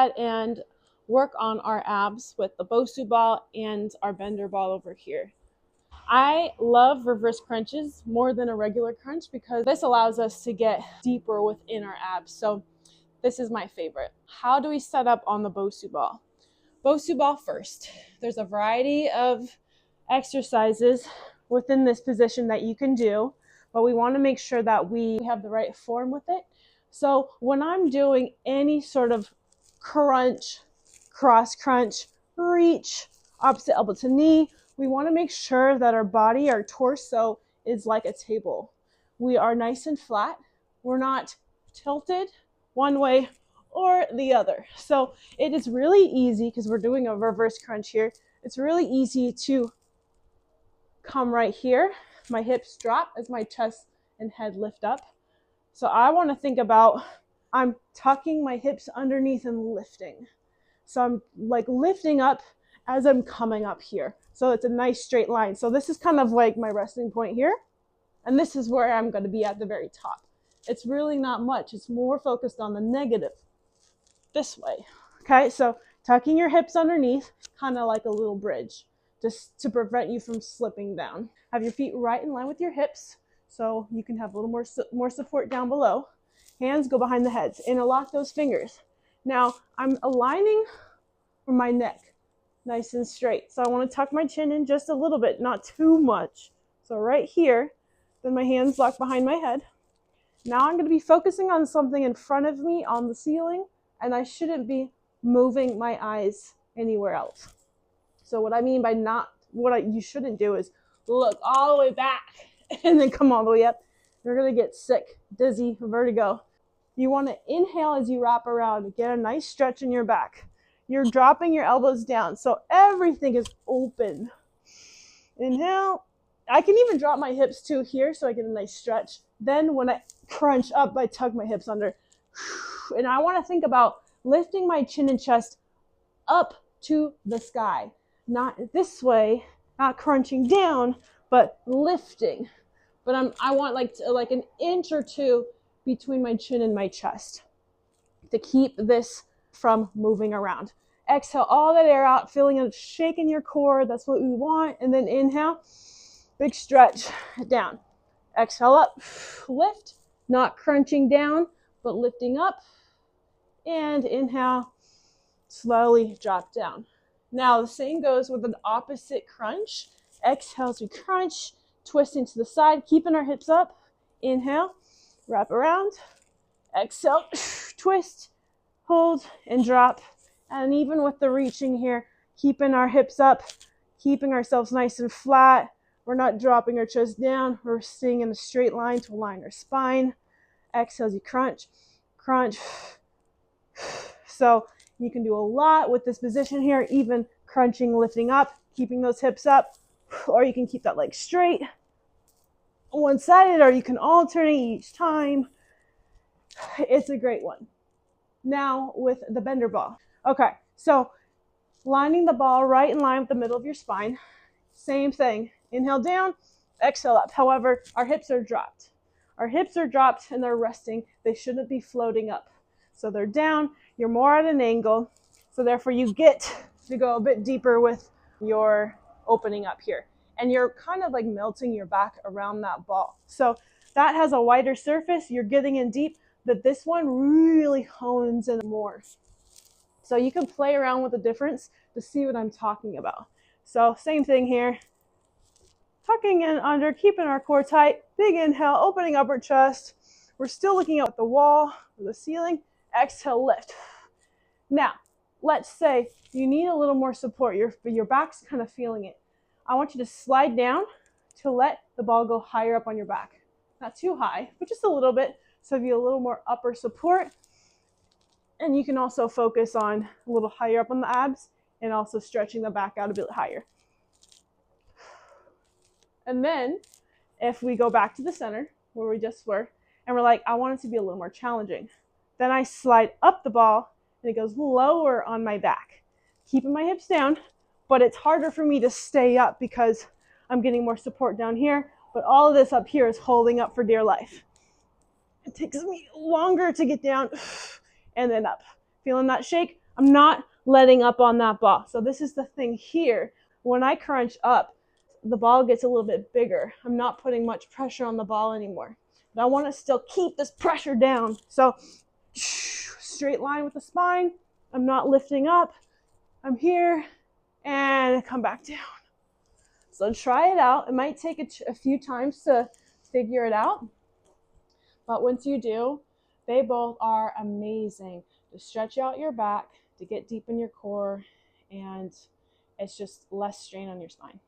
ahead and work on our abs with the Bosu ball and our bender ball over here. I love reverse crunches more than a regular crunch because this allows us to get deeper within our abs. So this is my favorite. How do we set up on the Bosu ball? Bosu ball first. There's a variety of exercises within this position that you can do, but we want to make sure that we have the right form with it. So when I'm doing any sort of crunch, cross crunch, reach, opposite elbow to knee, we want to make sure that our body, our torso is like a table. We are nice and flat. We're not tilted one way or the other. So it is really easy, because we're doing a reverse crunch here, it's really easy to come right here. My hips drop as my chest and head lift up. So I want to think about, I'm tucking my hips underneath and lifting. So I'm like lifting up as I'm coming up here. So it's a nice straight line. So this is kind of like my resting point here. And this is where I'm going to be at the very top. It's really not much. It's more focused on the negative this way. Okay, so tucking your hips underneath, kind of like a little bridge, just to prevent you from slipping down. Have your feet right in line with your hips so you can have a little more support down below. Hands go behind the heads. Interlock those fingers. Now I'm aligning my neck nice and straight. So I want to tuck my chin in just a little bit, not too much. So right here, then my hands lock behind my head. Now I'm going to be focusing on something in front of me on the ceiling, and I shouldn't be moving my eyes anywhere else. So what I mean by you shouldn't do is look all the way back and then come all the way up. You're going to get sick, dizzy, vertigo. You want to inhale as you wrap around, get a nice stretch in your back. You're dropping your elbows down, so everything is open. Inhale. I can even drop my hips too here so I get a nice stretch. Then when I crunch up, I tuck my hips under. And I want to think about lifting my chin and chest up to the sky. Not this way, not crunching down, but lifting. But I want like an inch or two between my chin and my chest to keep this from moving around. Exhale all that air out, feeling a shake in your core. That's what we want. And then inhale, big stretch down. Exhale up, lift, not crunching down, but lifting up. And inhale, slowly drop down. Now the same goes with an opposite crunch. Exhale as we crunch, twisting to the side, keeping our hips up. Inhale, wrap around. Exhale, twist, hold, and drop. And even with the reaching here, keeping our hips up, keeping ourselves nice and flat. We're not dropping our chest down. We're staying in a straight line to align our spine. Exhale as you crunch, crunch. So you can do a lot with this position here, even crunching, lifting up, keeping those hips up, or you can keep that leg straight, one-sided, or you can alternate each time. It's a great one. Now with the bender ball. Okay, so lining the ball right in line with the middle of your spine. Same thing. Inhale down, exhale up. However, our hips are dropped. Our hips are dropped and they're resting. They shouldn't be floating up. So they're down. You're more at an angle. So therefore you get to go a bit deeper with your opening up here. And you're kind of like melting your back around that ball. So that has a wider surface. You're getting in deep, but this one really hones in more. So you can play around with the difference to see what I'm talking about. So same thing here. Tucking in under, keeping our core tight. Big inhale, opening upper chest. We're still looking at the wall or the ceiling. Exhale, lift. Now, let's say you need a little more support. Your back's kind of feeling it. I want you to slide down to let the ball go higher up on your back. Not too high, but just a little bit. So you have a little more upper support. And you can also focus on a little higher up on the abs and also stretching the back out a bit higher. And then if we go back to the center where we just were, and we're like, I want it to be a little more challenging. Then I slide up the ball and it goes lower on my back, keeping my hips down, but it's harder for me to stay up because I'm getting more support down here, but all of this up here is holding up for dear life. It takes me longer to get down and then up. Feeling that shake? I'm not letting up on that ball. So this is the thing here. When I crunch up, the ball gets a little bit bigger. I'm not putting much pressure on the ball anymore. But I want to still keep this pressure down. So straight line with the spine. I'm not lifting up. I'm here and come back down. So try it out. It might take a few times to figure it out. But once you do, they both are amazing to stretch out your back, to get deep in your core, and it's just less strain on your spine.